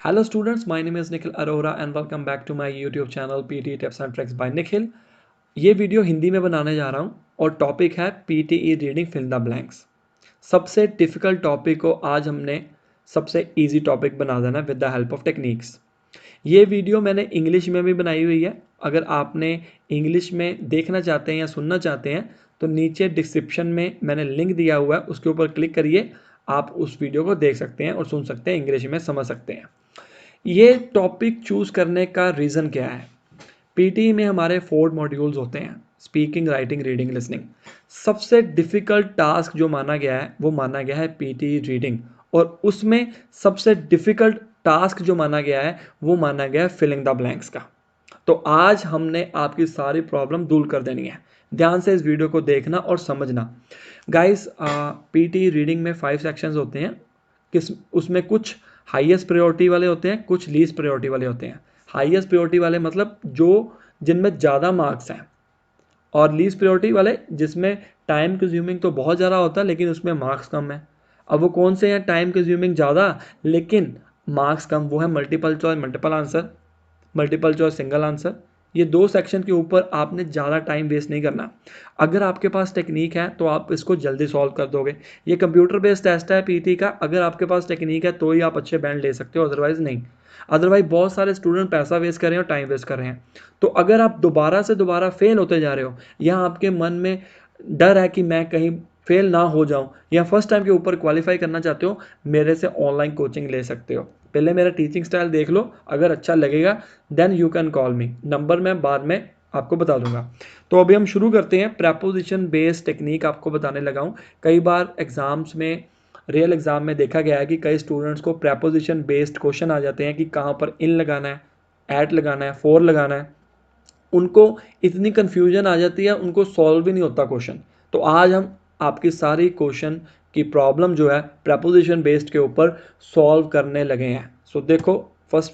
Hello students, my name is Nikhil Arora and welcome back to my YouTube channel PT Tips and Tricks by Nikhil। ये video Hindi में बनाने जा रहा हूँ और टॉपिक है PTE reading fill the blanks. सबसे डिफिकल्ट टॉपिक को आज हमने सबसे इजी टॉपिक बना देना with the help of techniques. ये वीडियो मैंने इंग्लिश में भी बनाई हुई है। अगर आपने इंग्लिश में देखना चाहते हैं या सुनना चाहते हैं तो नीचे डिस्क्रिप्शन में मैंने लिंक दिया हुआ है, उसके ऊपर क्लिक करिए, आप उस वीडियो को देख सकते हैं और सुन सकते हैं, इंग्लिश में समझ सकते हैं। ये टॉपिक चूज करने का रीज़न क्या है? पीटी में हमारे 4 मॉड्यूल्स होते हैं, स्पीकिंग, राइटिंग, रीडिंग, लिसनिंग। सबसे डिफ़िकल्ट टास्क जो माना गया है वो माना गया है पीटी रीडिंग, और उसमें सबसे डिफ़िकल्ट टास्क जो माना गया है वो माना गया है फिलिंग द ब्लैंक्स का। तो आज हमने आपकी सारी प्रॉब्लम दूर कर देनी है। ध्यान से इस वीडियो को देखना और समझना। गाइस, पीटी रीडिंग में 5 सेक्शंस होते हैं। उसमें कुछ हाईएस्ट प्रायोरिटी वाले होते हैं, कुछ लीस्ट प्रायोरिटी वाले होते हैं। हाईएस्ट प्रायोरिटी वाले मतलब जो जिनमें ज़्यादा मार्क्स हैं, और लीस्ट प्रायोरिटी वाले जिसमें टाइम कंज्यूमिंग तो बहुत ज़्यादा होता है लेकिन उसमें मार्क्स कम है। अब वो कौन से हैं टाइम कंज्यूमिंग ज़्यादा लेकिन मार्क्स कम? वो है multiple choice multiple answer, multiple choice single answer. ये 2 सेक्शन के ऊपर आपने ज़्यादा टाइम वेस्ट नहीं करना। अगर आपके पास टेक्निक है तो आप इसको जल्दी सॉल्व कर दोगे। ये कंप्यूटर बेस्ड टेस्ट है पीटी का। अगर आपके पास टेक्निक है तो ही आप अच्छे बैंड ले सकते हो, अदरवाइज नहीं। अदरवाइज बहुत सारे स्टूडेंट पैसा वेस्ट कर रहे हैं और टाइम वेस्ट कर रहे हैं। तो अगर आप दोबारा से दोबारा फेल होते जा रहे हो या आपके मन में डर है कि मैं कहीं फेल ना हो जाऊं, या फर्स्ट टाइम के ऊपर क्वालिफाई करना चाहते हो, मेरे से ऑनलाइन कोचिंग ले सकते हो। पहले मेरा टीचिंग स्टाइल देख लो, अगर अच्छा लगेगा then you can call me. Number मैं बाद में आपको बता दूंगा। तो अभी हम शुरू करते हैं। प्रेपोजिशन बेस्ड टेक्निक आपको बताने लगा हूँ। कई बार एग्जाम्स में, रियल एग्जाम में देखा गया है कि कई स्टूडेंट्स को प्रेपोजिशन बेस्ड क्वेश्चन आ जाते हैं कि कहाँ पर इन लगाना है, एट लगाना है, फोर लगाना है। उनको इतनी कन्फ्यूजन आ जाती है, उनको सॉल्व भी नहीं होता क्वेश्चन। तो आज हम आपकी सारी क्वेश्चन की प्रॉब्लम जो है प्रेपोजिशन बेस्ड के ऊपर सॉल्व करने लगे हैं। सो देखो, फर्स्ट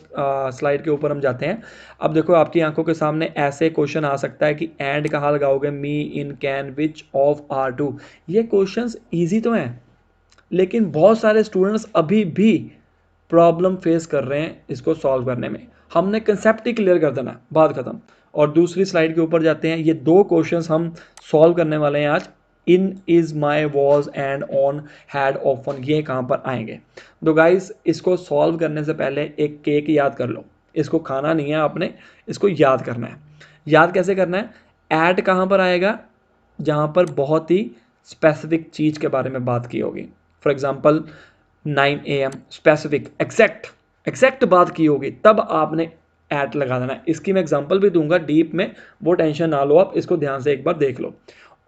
स्लाइड के ऊपर हम जाते हैं। अब देखो, आपकी आंखों के सामने ऐसे क्वेश्चन आ सकता है कि एंड कहाँ लगाओगे, me, in, can, which of are two. ये क्वेश्चंस इजी तो हैं लेकिन बहुत सारे स्टूडेंट्स अभी भी प्रॉब्लम फेस कर रहे हैं इसको सॉल्व करने में। हमने कंसेप्ट ही क्लियर कर देना, बात खत्म। और दूसरी स्लाइड के ऊपर जाते हैं। ये 2 क्वेश्चंस हम सॉल्व करने वाले हैं आज। In, is, my, was and on, had, often, ये कहाँ पर आएंगे? तो गाइस, इसको सॉल्व करने से पहले एक केक याद कर लो। इसको खाना नहीं है आपने, इसको याद करना है। याद कैसे करना है? एट कहाँ पर आएगा? जहाँ पर बहुत ही स्पेसिफिक चीज़ के बारे में बात की होगी। For example 9 AM, specific, exact बात की होगी, तब आपने एट लगा देना है। इसकी मैं एग्जांपल भी दूंगा डीप में, वो टेंशन ना लो आप, इसको ध्यान से एक बार देख लो।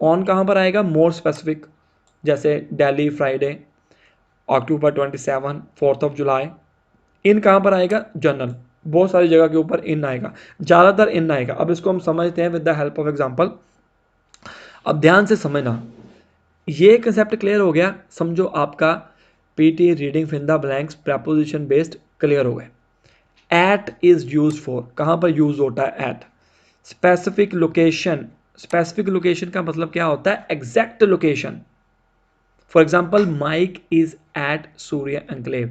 ऑन कहाँ पर आएगा? मोर स्पेसिफिक, जैसे Delhi Friday, October 27, 4th of July. In कहाँ पर आएगा? जनरल, बहुत सारी जगह के ऊपर इन आएगा, ज़्यादातर इन आएगा। अब इसको हम समझते हैं with the help of example. अब ध्यान से समझना, ये कंसेप्ट क्लियर हो गया, समझो आपका PT reading fill the blanks preposition based clear हो गए। एट इज यूज फॉर, कहाँ पर यूज होता है at? Specific location. Specific location का मतलब क्या होता है? Exact location. For example, Mike is at Surya enclave.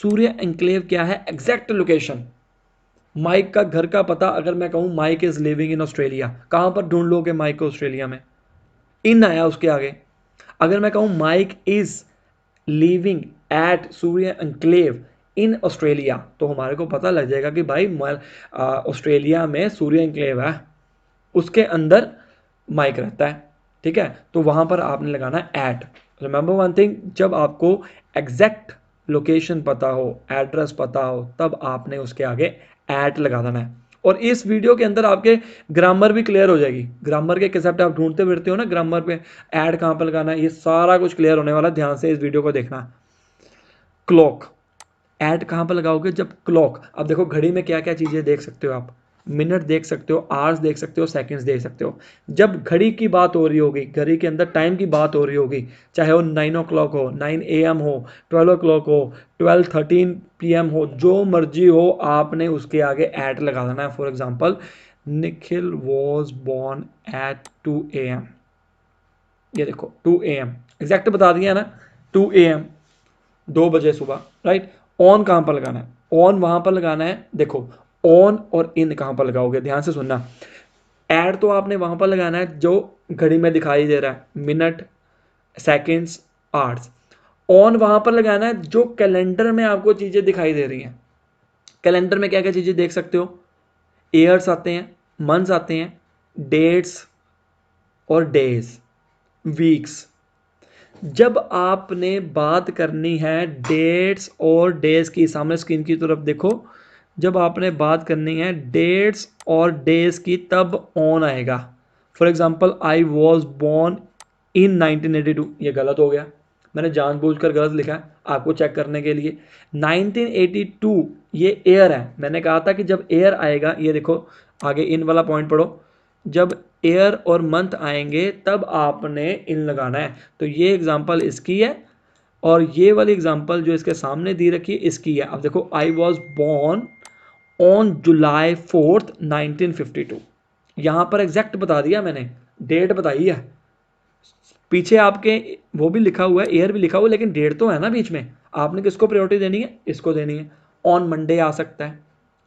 Surya enclave क्या है? Exact location. माइक का घर का पता, अगर मैं कहूँ Mike is living in Australia, कहाँ पर ढूंढ लोगे माइक को? ऑस्ट्रेलिया में। इन आया उसके आगे। अगर मैं कहूँ Mike is living at Surya enclave in Australia, तो हमारे को पता लग जाएगा कि भाई ऑस्ट्रेलिया में सूर्य एंक्लेव है, उसके अंदर माइक रहता है। ठीक है, तो वहां पर आपने लगाना है एट। रिमेंबर वन थिंग, जब आपको एग्जैक्ट लोकेशन पता हो, एड्रेस पता हो, तब आपने उसके आगे एट लगा देना है। और इस वीडियो के अंदर आपके ग्रामर भी क्लियर हो जाएगी। ग्रामर के कंसेप्ट आप ढूंढते फिरते हो ना, ग्रामर पे ऐड कहाँ पर लगाना है, ये सारा कुछ क्लियर होने वाला। ध्यान से इस वीडियो को देखना। क्लॉक, ऐड कहाँ पर लगाओगे? जब क्लॉक, अब देखो घड़ी में क्या क्या चीज़ें देख सकते हो आप? मिनट देख सकते हो, आवर्स देख सकते हो, सेकंड्स देख सकते हो। जब घड़ी की बात हो रही होगी, घड़ी के अंदर टाइम की बात हो रही होगी, चाहे वो 9 o'clock हो, 9 AM हो, 12 o'clock हो, 12:13 PM हो, जो मर्जी हो, आपने उसके आगे एट लगा देना है। For example, Nikhil was born at 2 AM। ये देखो 2 AM, एग्जैक्ट बता दिया ना, 2 AM, 2 बजे सुबह, राइट। ऑन कहाँ पर लगाना है? ऑन वहां पर लगाना है, देखो ऑन और इन कहां पर लगाओगे, ध्यान से सुनना। ऐड तो आपने वहां पर लगाना है जो घड़ी में दिखाई दे रहा है, मिनट, सेकंड्स, आवर्स। ऑन वहां पर लगाना है जो कैलेंडर में आपको चीजें दिखाई दे रही हैं। कैलेंडर में क्या क्या चीजें देख सकते हो, ईयर्स आते हैं, मंथ्स आते हैं, डेट्स और डेज, वीक्स। जब आपने बात करनी है डेट्स और डेज की, सामने स्क्रीन की तरफ देखो, जब आपने बात करनी है डेट्स और डेज की तब ऑन आएगा। For example I was born in 1982, ये गलत हो गया, मैंने जानबूझकर गलत लिखा है आपको चेक करने के लिए। 1982 ये ईयर है, मैंने कहा था कि जब ईयर आएगा, ये देखो आगे इन वाला पॉइंट पढ़ो, जब ईयर और मंथ आएंगे तब आपने इन लगाना है। तो ये एग्जांपल इसकी है और ये वाली एग्जांपल जो इसके सामने दी रखी है इसकी है। अब देखो I was born on July 4th 1952, यहां पर एग्जैक्ट बता दिया मैंने, डेट बताई है। पीछे आपके वो भी लिखा हुआ है, ईयर भी लिखा हुआ है, लेकिन डेट तो है ना बीच में। आपने किसको प्रायोरिटी देनी है, इसको देनी है। ऑन मंडे आ सकता है।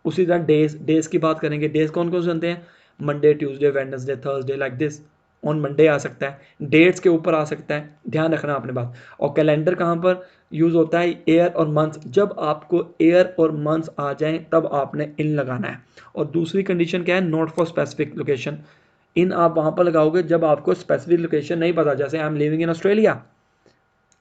उसी तरह डेज, डेज की बात करेंगे, डेज कौन कौन से बनते हैं, Monday, Tuesday, Wednesday, Thursday, like this. On Monday आ सकता है, डेट्स के ऊपर आ सकता है, ध्यान रखना आपने बात। और कैलेंडर कहाँ पर यूज होता है, ईयर और मंथ। जब आपको ईयर और मंथ आ जाए तब आपने इन लगाना है। और दूसरी कंडीशन क्या है, नॉट फॉर स्पेसिफिक लोकेशन। इन आप वहां पर लगाओगे जब आपको स्पेसिफिक लोकेशन नहीं पता, जैसे I am living in Australia.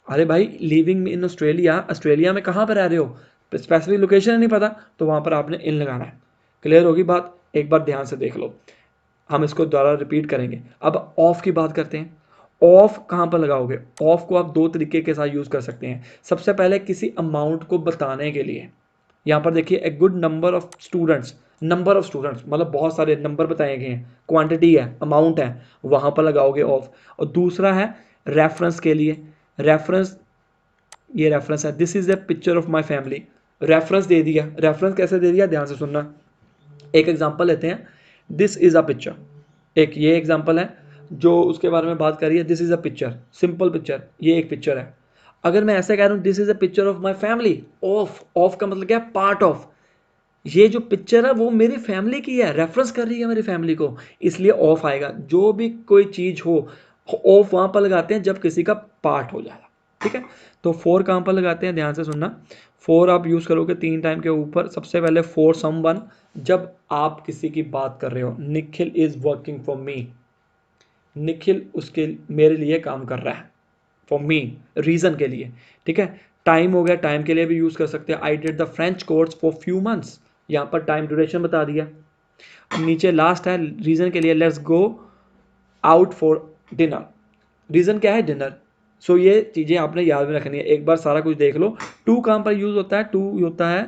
अरे भाई लिविंग इन ऑस्ट्रेलिया, ऑस्ट्रेलिया में कहाँ पर रह रहे हो, स्पेसिफिक लोकेशन नहीं पता, तो वहां पर आपने इन लगाना है। क्लियर होगी बात, एक बार ध्यान से देख लो, हम इसको दोबारा रिपीट करेंगे। अब ऑफ की बात करते हैं। ऑफ कहाँ पर लगाओगे, ऑफ को आप दो तरीके के साथ यूज कर सकते हैं। सबसे पहले किसी अमाउंट को बताने के लिए, यहाँ पर देखिए a good number of students, number of students मतलब बहुत सारे नंबर बताए गए हैं, क्वांटिटी है, अमाउंट है, वहां पर लगाओगे ऑफ। और दूसरा है रेफरेंस के लिए, रेफरेंस, ये रेफरेंस है, this is the picture of my family, reference दे दिया। रेफरेंस कैसे दे दिया, ध्यान से सुनना। एक एग्जांपल लेते हैं, दिस इज अ पिक्चर, एक ये एग्जांपल है जो उसके बारे में बात करी है, this is a picture, simple picture, ये एक पिक्चर है। अगर मैं ऐसे कह रहा हूं this is a picture of my family, of, of का मतलब क्या है, पार्ट ऑफ। ये जो पिक्चर है वो मेरी फैमिली की है, रेफरेंस कर रही है मेरी फैमिली को, इसलिए ऑफ आएगा। जो भी कोई चीज हो, ऑफ वहां पर लगाते हैं जब किसी का पार्ट हो जाएगा, ठीक है। तो फोर कहां पर लगाते हैं, ध्यान से सुनना। फोर आप यूज करोगे तीन टाइम के ऊपर। सबसे पहले फॉर समवन, जब आप किसी की बात कर रहे हो, Nikhil is working for me, Nikhil उसके मेरे लिए काम कर रहा है, फॉर मी, रीजन के लिए, ठीक है। टाइम हो गया, टाइम के लिए भी यूज कर सकते हैं, I did the French course for few months, यहाँ पर टाइम ड्यूरेशन बता दिया। नीचे लास्ट है रीजन के लिए, let's go out for dinner, reason क्या है, डिनर। सो ये चीजें आपने याद में रखनी है, एक बार सारा कुछ देख लो। टू कहां पर यूज होता है, टू होता है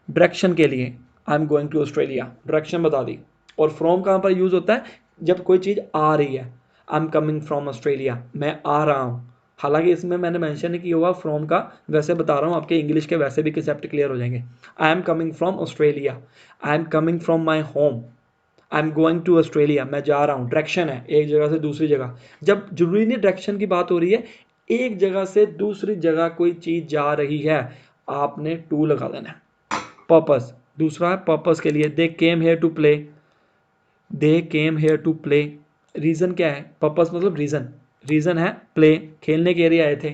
डायरेक्शन के लिए, I am going to Australia, direction बता दी। और फ्रॉम कहां पर यूज होता है, जब कोई चीज आ रही है, आई एम कमिंग फ्रॉम ऑस्ट्रेलिया, मैं आ रहा हूं। हालांकि इसमें मैंने मेंशन नहीं किया हुआ फ्रॉम का, वैसे बता रहा हूं, आपके इंग्लिश के वैसे भी कंसेप्ट क्लियर हो जाएंगे। I am coming from Australia, I am coming from my home, I am going to Australia, मैं जा रहा हूँ, डायरेक्शन है एक जगह से दूसरी जगह। जब जरूरी नहीं डायरेक्शन की बात हो रही है, एक जगह से दूसरी जगह कोई चीज जा रही है, आपने टू लगा देना है। पर्पस, दूसरा है पर्पस के लिए, they came here to play, they came here to play, reason क्या है, पर्पस मतलब रीजन, रीजन है प्ले, खेलने के लिए आए थे,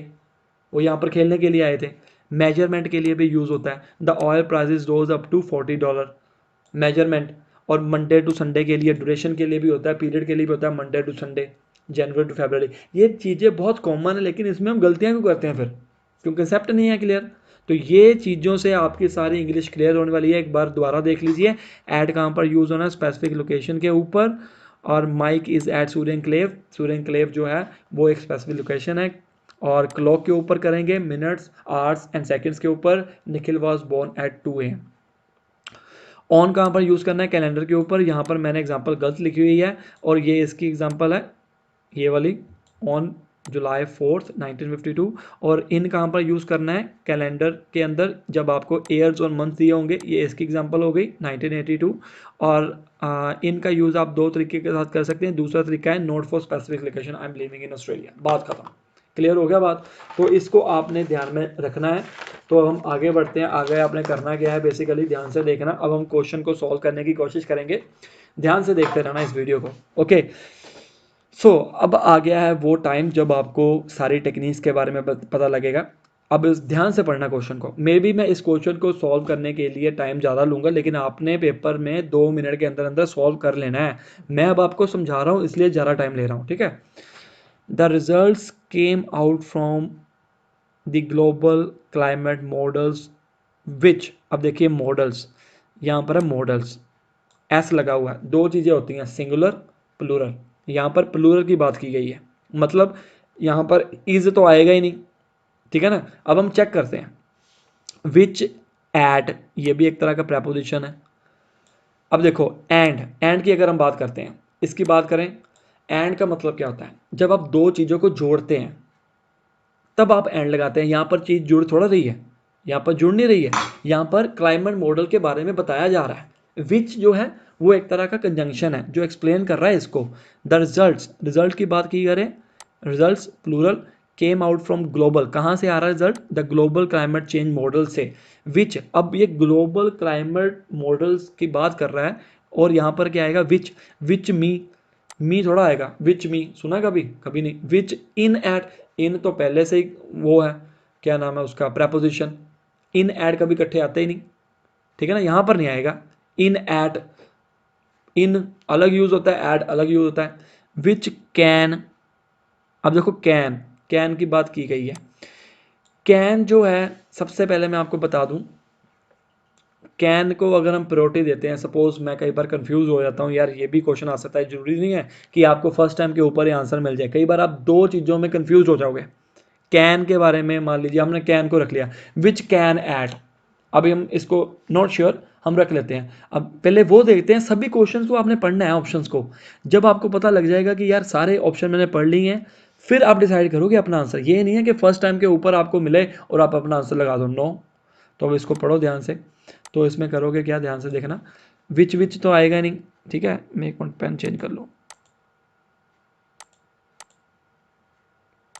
वो यहाँ पर खेलने के लिए आए थे। मेजरमेंट के लिए भी यूज होता है, the oil prices rose up to $40, measurement. और मंडे टू संडे के लिए, ड्यूरेशन के लिए भी होता है, पीरियड के लिए भी होता है, Monday to Sunday, January to February. ये चीज़ें बहुत कॉमन है, लेकिन इसमें हम गलतियां क्यों करते हैं फिर, क्यों कंसेप्ट नहीं है क्लियर। तो ये चीज़ों से आपकी सारी इंग्लिश क्लियर होने वाली है, एक बार दोबारा देख लीजिए। ऐड कहाँ पर यूज़ होना है, स्पेसिफिक लोकेशन के ऊपर। और Mike is at Surya enclave, Surya enclave जो है वो एक स्पेसिफिक लोकेशन है। और क्लॉक के ऊपर करेंगे, मिनट्स, आवर्स एंड सेकंड्स के ऊपर, Nikhil was born at 2 AM। On कहाँ पर यूज़ करना है, कैलेंडर के ऊपर, यहाँ पर मैंने एग्जांपल गलत लिखी हुई है और ये इसकी एग्जांपल है, ये वाली, ऑन जुलाई 4th 1952। और इन कहाँ पर यूज़ करना है, कैलेंडर के अंदर, जब आपको ईयर्स और मंथ दिए होंगे, ये इसकी एग्जांपल हो गई 1982। और इनका यूज़ आप दो तरीके के साथ कर सकते हैं। दूसरा तरीका है note for specific location, I am living in Australia, बात खत्म। क्लियर हो गया बात? तो इसको आपने ध्यान में रखना है। तो हम आगे बढ़ते हैं। आगे आपने करना क्या है, बेसिकली ध्यान से देखना। अब हम क्वेश्चन को सॉल्व करने की कोशिश करेंगे, ध्यान से देखते रहना इस वीडियो को। ओके, अब आ गया है वो टाइम जब आपको सारी टेक्निक्स के बारे में पता लगेगा। अब ध्यान से पढ़ना क्वेश्चन को। मे बी मैं इस क्वेश्चन को सॉल्व करने के लिए टाइम ज़्यादा लूँगा, लेकिन आपने पेपर में 2 मिनट के अंदर अंदर सॉल्व कर लेना है। मैं अब आपको समझा रहा हूँ इसलिए ज़्यादा टाइम ले रहा हूँ, ठीक है। The results came out from the global climate models which, अब देखिए मॉडल्स, यहाँ पर है मॉडल्स, एस लगा हुआ है। दो चीज़ें होती हैं, सिंगुलर प्लूरल। यहाँ पर प्लूरल की बात की गई है, मतलब यहाँ पर इज तो आएगा ही नहीं, ठीक है ना। अब हम चेक करते हैं, विच एट, ये भी एक तरह का प्रपोजिशन है। अब देखो एंड की अगर हम बात करते हैं, इसकी बात करें, एंड का मतलब क्या होता है, जब आप दो चीज़ों को जोड़ते हैं तब आप एंड लगाते हैं। यहाँ पर चीज़ जुड़ थोड़ा रही है, यहाँ पर जुड़ नहीं रही है, यहाँ पर क्लाइमेट मॉडल के बारे में बताया जा रहा है। विच जो है वो एक तरह का कंजंक्शन है जो एक्सप्लेन कर रहा है इसको। द रिजल्ट की बात की करें, results plural, came out from global, कहाँ से आ रहा है result, the global climate change model से। विच, अब ये ग्लोबल क्लाइमेट मॉडल्स की बात कर रहा है, और यहाँ पर क्या आएगा, विच मी थोड़ा आएगा, विच मी सुना कभी, कभी नहीं। विच इन एट, इन तो पहले से ही वो है, क्या नाम है उसका, प्रेपोजिशन। इन एट कभी इकट्ठे आते ही नहीं, ठीक है ना, यहाँ पर नहीं आएगा। इन एट, इन अलग यूज होता है, एट अलग यूज होता है। विच कैन, अब देखो कैन की बात की गई है। कैन जो है, सबसे पहले मैं आपको बता दूं, कैन को अगर हम प्रायोरिटी देते हैं, सपोज मैं कई बार कंफ्यूज हो जाता हूँ यार, ये भी क्वेश्चन आ सकता है, जरूरी नहीं है कि आपको फर्स्ट टाइम के ऊपर ही आंसर मिल जाए। कई बार आप दो चीज़ों में कंफ्यूज हो जाओगे। कैन के बारे में मान लीजिए हमने कैन को रख लिया, विच कैन एट, अभी हम इसको नॉट श्योर हम रख लेते हैं। अब पहले वो देखते हैं, सभी क्वेश्चंस को आपने पढ़ना है, ऑप्शंस को। जब आपको पता लग जाएगा कि यार सारे ऑप्शन मैंने पढ़ लिए हैं, फिर आप डिसाइड करोगे अपना आंसर। ये नहीं है कि फर्स्ट टाइम के ऊपर आपको मिले और आप अपना आंसर लगा दो, नो। तो अब इसको पढ़ो ध्यान से। तो इसमें करोगे क्या, ध्यान से देखना, विच तो आएगा नहीं, ठीक है। मैं एक मिनट पेन चेंज कर लूँ,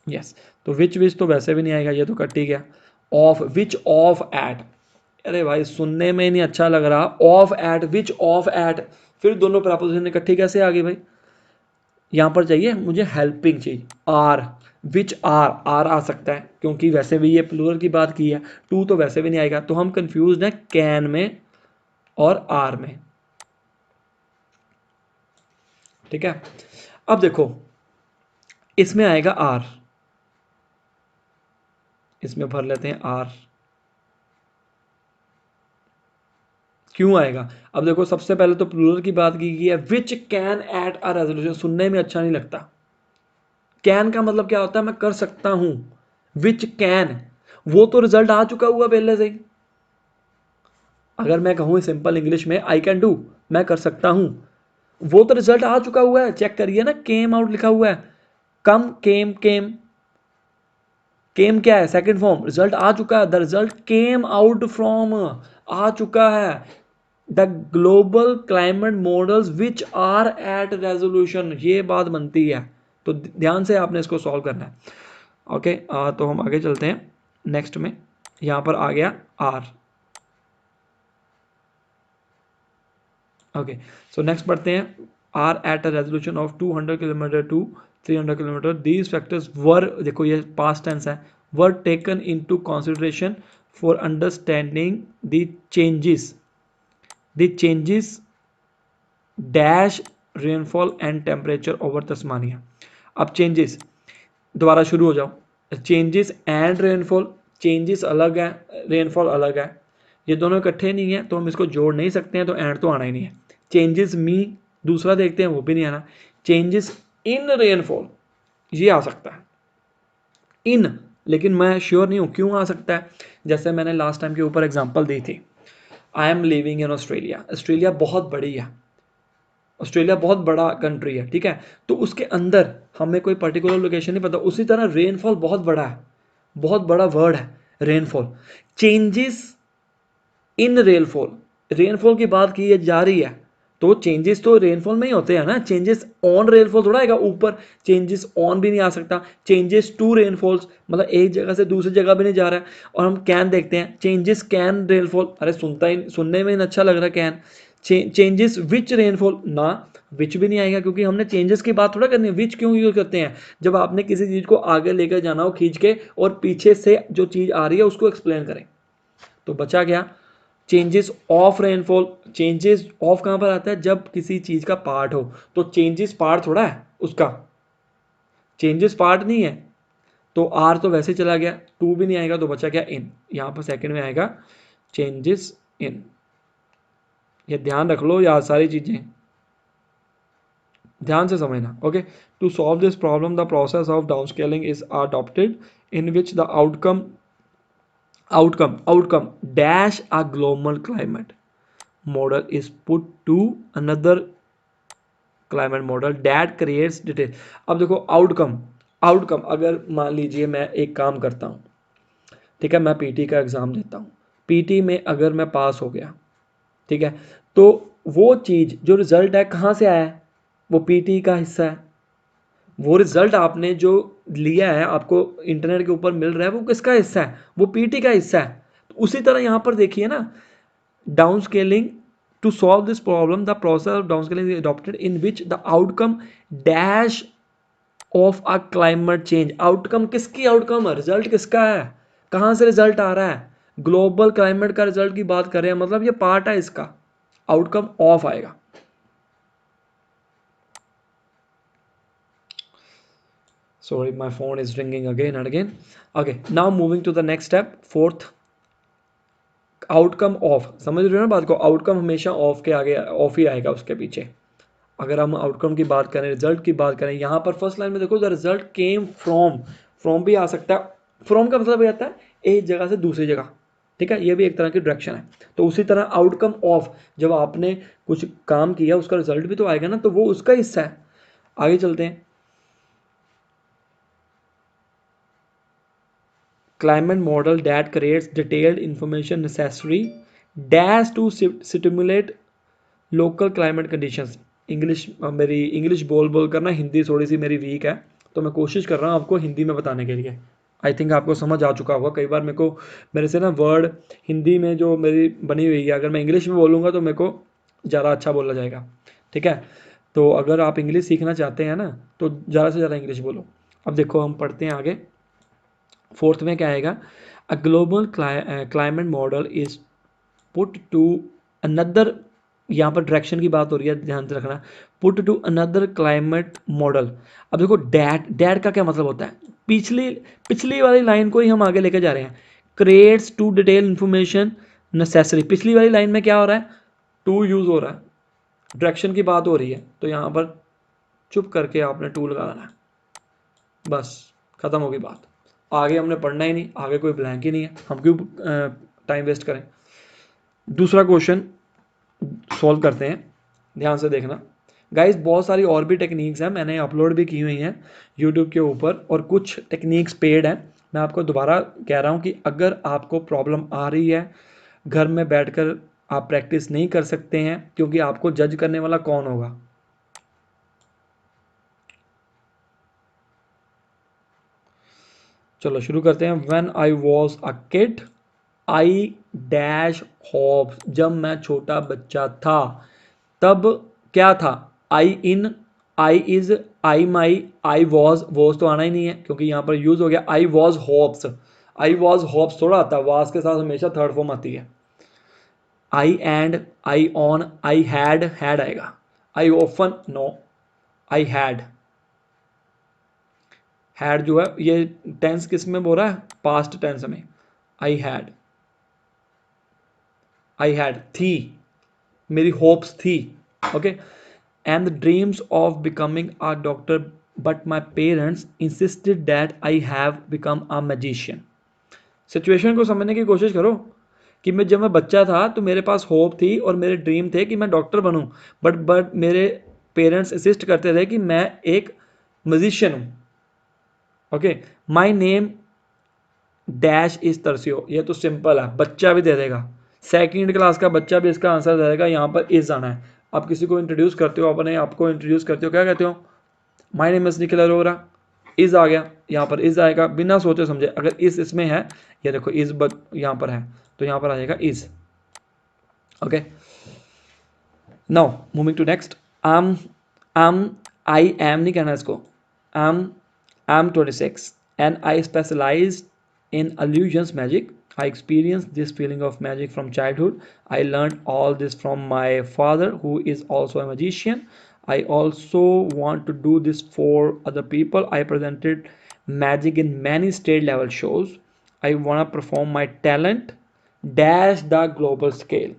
यस। तो विच तो वैसे भी नहीं आएगा, ये तो कट ही गया। ऑफ, विच ऑफ एट, अरे भाई सुनने में नहीं अच्छा लग रहा, of at, which of at, फिर दोनों प्रपोजिशन इकट्ठी कैसे आ गई भाई। यहां पर चाहिए मुझे हेल्पिंग चीज, आर, विच आर आ सकता है क्योंकि वैसे भी ये प्लूरल की बात की है। टू तो वैसे भी नहीं आएगा, तो हम कंफ्यूज हैं कैन में और आर में, ठीक है। अब देखो इसमें आएगा आर, इसमें भर लेते हैं आर, क्यों आएगा। अब देखो सबसे पहले तो प्लूरल की बात की गई है, which can at a resolution, सुनने में अच्छा नहीं लगता। कैन का मतलब क्या होता है, मैं कर सकता हूं। विच कैन, वो तो रिजल्ट आ चुका हुआ पहले से ही। अगर मैं कहूं सिंपल इंग्लिश में, आई कैन डू, मैं कर सकता हूं, वो तो रिजल्ट आ चुका हुआ है। चेक करिए ना, केम आउट लिखा हुआ है, कम केम, केम क्या है, सेकंड फॉर्म, रिजल्ट आ चुका है। The result came out from, आ चुका है। The global climate models which are at resolution, ये बात बनती है। तो ध्यान से आपने इसको सॉल्व करना है। ओके, तो हम आगे चलते हैं नेक्स्ट में। यहां पर आ गया आर। ओके, सो नेक्स्ट पढ़ते हैं, are at a resolution of 200 kilometre to 300 kilometre, these factors were, देखो ये पास्ट टेंस है, were taken into consideration for understanding the changes dash rainfall and temperature over Tasmania. अब changes, दोबारा शुरू हो जाओ, चेंजेस एंड रेनफॉल, चेंजेस अलग है, रेनफॉल अलग है, ये दोनों इकट्ठे नहीं है तो हम इसको जोड़ नहीं सकते हैं, तो एंड तो आना ही नहीं है। चेंजेस मी, दूसरा देखते हैं, वो भी नहीं आना। चेंजेस इन रेनफॉल, ये आ सकता है इन, लेकिन मैं श्योर नहीं हूं क्यों आ सकता है। जैसे मैंने लास्ट टाइम के ऊपर एग्जांपल दी थी, I am living in Australia, Australia बहुत बड़ी है, ऑस्ट्रेलिया बहुत बड़ा कंट्री है, ठीक है। तो उसके अंदर हमें कोई पर्टिकुलर लोकेशन नहीं पता। उसी तरह रेनफॉल बहुत बड़ा है, बहुत बड़ा वर्ड है rainfall. Changes in rainfall, rainfall की बात की जा रही है, तो चेंजेस तो रेनफॉल में ही होते हैं ना, चेंजेस ऑन रेनफॉल थोड़ा आएगा, ऊपर चेंजेस ऑन भी नहीं आ सकता, चेंजेस टू रेनफॉल्स मतलब एक जगह से दूसरी जगह भी नहीं जा रहा है। और हम कैन देखते हैं, चेंजेस कैन रेनफॉल, अरे सुनने में अच्छा लग रहा है कैन। चेंजेस विच रेनफॉल ना, विच भी नहीं आएगा क्योंकि हमने चेंजेस की बात थोड़ा करनी है। विच क्यों यूज करते हैं, जब आपने किसी चीज को आगे लेकर जाना हो खींच के और पीछे से जो चीज आ रही है उसको एक्सप्लेन करें। तो बचा क्या, changes of rainfall. Changes of कहां पर आता है, जब किसी चीज का पार्ट हो, तो चेंजेस पार्ट थोड़ा है उसका, चेंजेस पार्ट नहीं है। तो आर तो वैसे चला गया, टू भी नहीं आएगा, तो बचा क्या, इन। यहां पर सेकंड में आएगा चेंजेस इन। ये ध्यान रख लो यार, सारी चीजें ध्यान से समझना। Okay, to solve this problem the process of down scaling is adopted in which the outcome dash a global climate model is put to another climate model that creates detail। अब देखो आउटकम अगर मान लीजिए मैं एक काम करता हूँ, ठीक है, मैं पीटी का एग्जाम देता हूँ, पीटी में अगर मैं पास हो गया, ठीक है, तो वो चीज जो रिजल्ट है कहाँ से आया है, वो पीटी का हिस्सा है। वो रिजल्ट आपने जो लिया है, आपको इंटरनेट के ऊपर मिल रहा है, वो किसका हिस्सा है, वो पीटी का हिस्सा है। तो उसी तरह यहां पर देखिए ना, down scaling to solve this problem the process of down scaling is adopted in which the outcome dash of a climate change. Outcome किसकी आउटकम है, रिजल्ट किसका है, कहां से रिजल्ट आ रहा है, ग्लोबल क्लाइमेट का रिजल्ट की बात कर रहे हैं, मतलब ये पार्ट है इसका, आउटकम ऑफ आएगा। Sorry, my phone is ringing again and again. Okay, now moving to the next step, fourth, outcome of. समझ रहे हो ना बात को, आउटकम हमेशा ऑफ के आगे, ऑफ ही आएगा उसके पीछे। अगर हम आउटकम की बात करें, रिजल्ट की बात करें, यहाँ पर फर्स्ट लाइन में देखो, the result came from, from भी आ सकता है, फ्रॉम का मतलब ये आता है एक जगह से दूसरी जगह, ठीक है, ये भी एक तरह की डायरेक्शन है। तो उसी तरह आउटकम ऑफ, जब आपने कुछ काम किया उसका रिजल्ट भी तो आएगा ना, तो वो उसका हिस्सा है। आगे चलते हैं, climate model that creates detailed information necessary dash to stimulate local climate conditions। English मेरी इंग्लिश बोल बोल करना हिंदी थोड़ी सी मेरी वीक है, तो मैं कोशिश कर रहा हूँ आपको हिंदी में बताने के लिए। आई थिंक आपको समझ आ चुका होगा, कई बार मेरे को मेरे से ना वर्ड हिंदी में जो मेरी बनी हुई है, अगर मैं इंग्लिश में बोलूँगा तो मेरे को ज़्यादा अच्छा बोला जाएगा, ठीक है। तो अगर आप इंग्लिश सीखना चाहते हैं ना, तो ज़्यादा से ज़्यादा इंग्लिश बोलो। अब देखो हम पढ़ते हैं आगे, फोर्थ में क्या आएगा, a global climate model is put to another, यहाँ पर डायरेक्शन की बात हो रही है, ध्यान से रखना, put to another climate model. अब देखो डैट का क्या मतलब होता है, पिछली पिछली वाली लाइन को ही हम आगे लेके जा रहे हैं, creates to detail information necessary. पिछली वाली लाइन में क्या हो रहा है, टू यूज हो रहा है, डायरेक्शन की बात हो रही है, तो यहाँ पर चुप करके आपने टू लगा देना है, बस खत्म होगी बात। आगे हमने पढ़ना ही नहीं, आगे कोई ब्लैंक ही नहीं है, हम क्यों टाइम वेस्ट करें। दूसरा क्वेश्चन सॉल्व करते हैं, ध्यान से देखना गाइस। बहुत सारी और भी टेक्निक्स हैं, मैंने अपलोड भी की हुई हैं यूट्यूब के ऊपर, और कुछ टेक्निक्स पेड हैं। मैं आपको दोबारा कह रहा हूँ कि अगर आपको प्रॉब्लम आ रही है, घर में बैठकर आप प्रैक्टिस नहीं कर सकते हैं, क्योंकि आपको जज करने वाला कौन होगा। चलो शुरू करते हैं। When I was a kid I dash hops. जब मैं छोटा बच्चा था, तब क्या था, आई इन, I is, I my, I was तो आना ही नहीं है क्योंकि यहाँ पर यूज हो गया, I was hopes. I was hopes थोड़ा आता है, वाज के साथ हमेशा थर्ड फॉर्म आती है। I and, I on, I had आएगा। I often, no, I had जो है ये टेंस किस में बोल रहा है, पास्ट टेंस में। आई हैड थी, मेरी होप्स थी, okay. And the dreams of becoming a doctor but my parents insisted that I have become a magician. Situation को समझने की कोशिश करो कि मैं जब मैं बच्चा था तो मेरे पास होप थी और मेरे ड्रीम थे कि मैं डॉक्टर बनूं, बट मेरे पेरेंट्स इंसिस्ट करते थे कि मैं एक म्यूजिशियन हूं, okay. My name dash is तरसियो, ये तो सिंपल है, बच्चा भी दे देगा, सेकंड क्लास का बच्चा भी इसका आंसर दे देगा, यहाँ पर इज आना है। आप किसी को इंट्रोड्यूस करते हो, अपने आपको इंट्रोड्यूस करते हो, क्या कहते हो? My name is Nikhil Arora. Is आ गया, यहाँ पर इज आएगा बिना सोचे समझे। अगर इस इसमें है, ये देखो इज यहाँ पर है, तो यहाँ पर आ जाएगा is. Okay, now moving to next. Um I M नहीं कहना इसको, I'm 26 and I specialize in illusions magic. I experienced this feeling of magic from childhood. I learned all this from my father, who is also a magician. I also want to do this for other people. I presented magic in many state level shows. I want to perform my talent dash the global scale.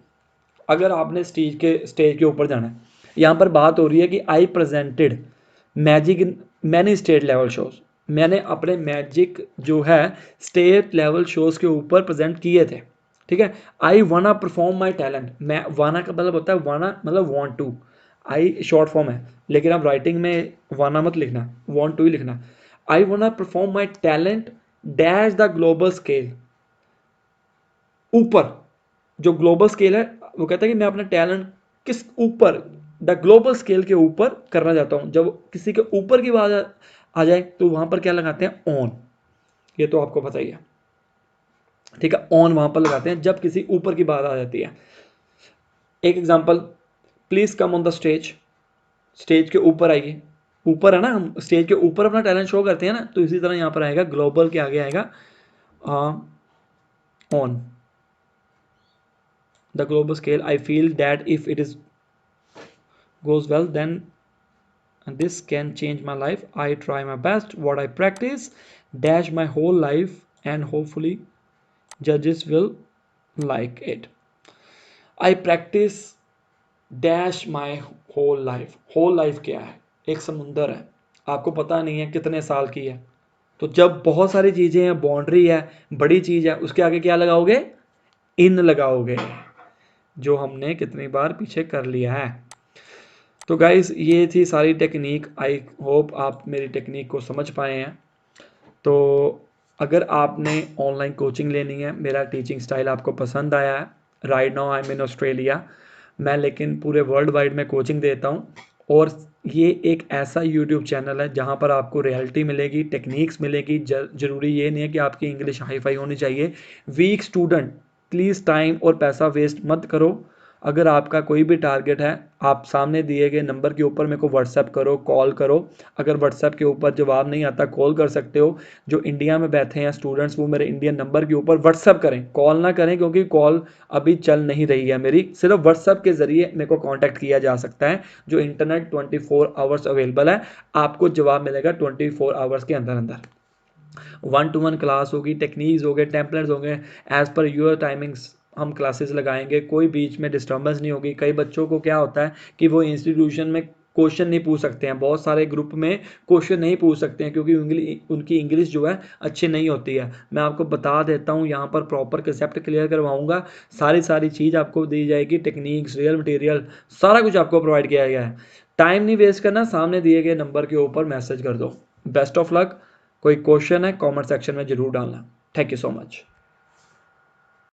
अगर आपने stage के ऊपर जाना है, यहाँ पर बात हो रही है कि I presented magic in many state level shows. मैंने अपने मैजिक जो है स्टेट लेवल शोज के ऊपर प्रेजेंट किए थे, ठीक है। आई वाना परफॉर्म माई टैलेंट, मैं वाना का मतलब होता है, वाना मतलब want to, I short form है, लेकिन आप राइटिंग में वाना मत लिखना, वांट टू ही लिखना। आई वाना perform my talent dash the global scale. ऊपर जो ग्लोबल स्केल है, वो कहता है कि मैं अपना टैलेंट किस ऊपर, द ग्लोबल स्केल के ऊपर करना चाहता हूँ। जब किसी के ऊपर की बात आ जाए तो वहां पर क्या लगाते हैं? ऑन। ये तो आपको पता ही है, ठीक है। ऑन वहां पर लगाते हैं जब किसी ऊपर की बात आ जाती है। एक example, please come on the stage. Stage के ऊपर आइए, ऊपर है ना, हम स्टेज के ऊपर अपना टैलेंट शो करते हैं ना, तो इसी तरह यहां पर आएगा ग्लोबल के आगे आएगा on the global scale. I feel that if it is goes well, then this can change my life. I try my best, what I practice dash my whole life, and hopefully judges will like it. I practice dash my whole life. whole life क्या है? एक समुंदर है, आपको पता नहीं है कितने साल की है। तो जब बहुत सारी चीजें हैं, बाउंड्री है, बड़ी चीज है, उसके आगे क्या लगाओगे? इन लगाओगे, जो हमने कितनी बार पीछे कर लिया है। तो गाइस ये थी सारी टेक्निक। आई होप आप मेरी टेक्निक को समझ पाए हैं। तो अगर आपने ऑनलाइन कोचिंग लेनी है, मेरा टीचिंग स्टाइल आपको पसंद आया है, right now I am in Australia, मैं लेकिन पूरे वर्ल्ड वाइड में कोचिंग देता हूँ। और ये एक ऐसा यूट्यूब चैनल है जहाँ पर आपको रियलिटी मिलेगी, टेक्निक्स मिलेगी। ज़रूरी ये नहीं है कि आपकी इंग्लिश हाई फाई होनी चाहिए। वीक स्टूडेंट प्लीज़ टाइम और पैसा वेस्ट मत करो। अगर आपका कोई भी टारगेट है, आप सामने दिए गए नंबर के ऊपर मेरे को व्हाट्सएप करो, कॉल करो। अगर व्हाट्सएप के ऊपर जवाब नहीं आता, कॉल कर सकते हो। जो इंडिया में बैठे हैं स्टूडेंट्स, वो मेरे इंडियन नंबर के ऊपर व्हाट्सएप करें, कॉल ना करें, क्योंकि कॉल अभी चल नहीं रही है मेरी। सिर्फ व्हाट्सएप के ज़रिए मेरे को कॉन्टैक्ट किया जा सकता है। जो इंटरनेट 24 आवर्स अवेलेबल है, आपको जवाब मिलेगा 24 आवर्स के अंदर अंदर। 1-to-1 क्लास होगी, टेक्निक्स हो गए, टेम्पलेट्स हो गए, एज़ पर यूर टाइमिंग्स हम क्लासेस लगाएंगे। कोई बीच में डिस्टर्बेंस नहीं होगी। कई बच्चों को क्या होता है कि वो इंस्टीट्यूशन में क्वेश्चन नहीं पूछ सकते हैं, बहुत सारे ग्रुप में क्वेश्चन नहीं पूछ सकते हैं क्योंकि उनकी इंग्लिश जो है अच्छी नहीं होती है। मैं आपको बता देता हूँ, यहाँ पर प्रॉपर कंसेप्ट क्लियर करवाऊँगा, सारी चीज़ आपको दी जाएगी, टेक्निक्स, रियल मटेरियल, सारा कुछ आपको प्रोवाइड किया गया है। टाइम नहीं वेस्ट करना, सामने दिए गए नंबर के ऊपर मैसेज कर दो। Best of luck. कोई क्वेश्चन है कमेंट सेक्शन में ज़रूर डालना। Thank you so much.